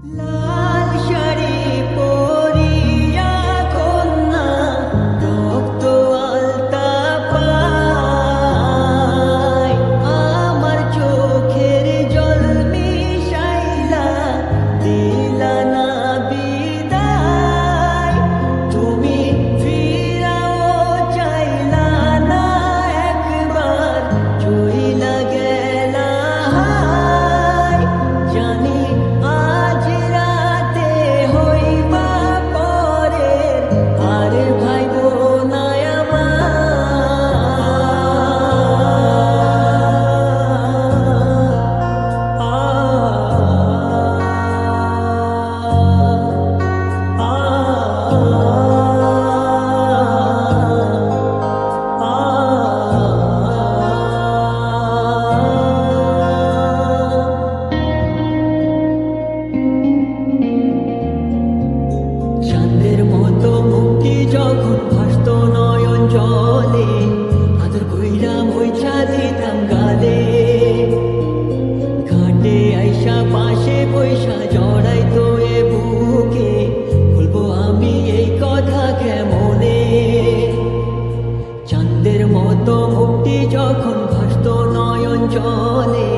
লাল শাড়ি পরিয়া কন্যা রক্ত আলতা পায় আমার চোখের জল মিশাইলা দিলা না বিদায় তুমি ফিরাও চাইলা না একবার চইলা গেলা হায় জানি আজ রাতে হইবা পরের আর ভাইব না চাঁদের মতো মুক্তি যখন ভাসত নয়ন জলে আদর কইরা মুইছা দিতাম গালে ঘাটে আইসা পাশে পয়সা জড়াইতো এ বুকে বলবো আমি এই কথা কেমনে চাঁদের মতো মুক্তি যখন ভাসত নয়ন জলে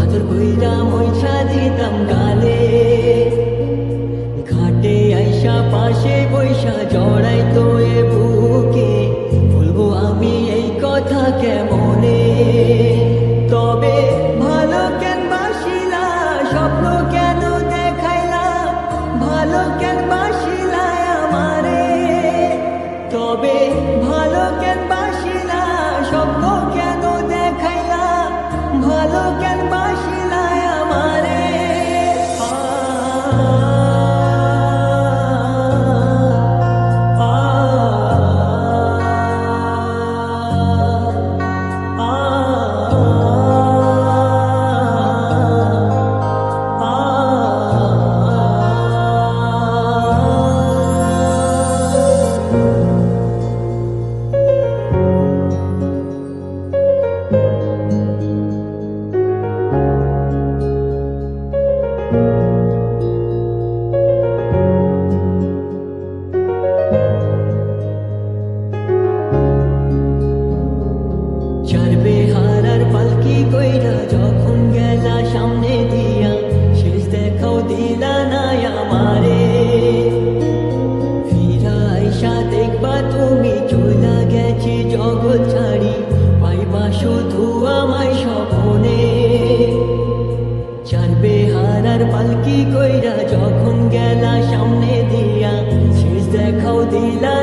আদর কইরা মুইছা দিতাম গালে ঘাটে আইসা পাশে বৈশা জড়াইতো এ বুকে বলবো আমি এই কথা কেমনে তবে ভালো কেন বাসিলা স্বপ্ন কেন দেখাইলা ভালো কেন বাসিলা আমারে তবে ভালো কেন বাসিলা স্বপ্ন কেন দেখাইলা ভালো কেন বাসিলা আমারে চারবে হারার পালকি কইরা যখন গেলা সামনে দিয়া শেষ দেখাও দিলা না আমারে ফিরা আইসা দেখবা তুমি চইলা গেছি জগৎ ছাড়ি পাইবা শুধু আমায় স্বপ্নে চারবে হারার পালকি কইরা যখন গেলা সামনে দিয়া শেষ দেখাও দিলা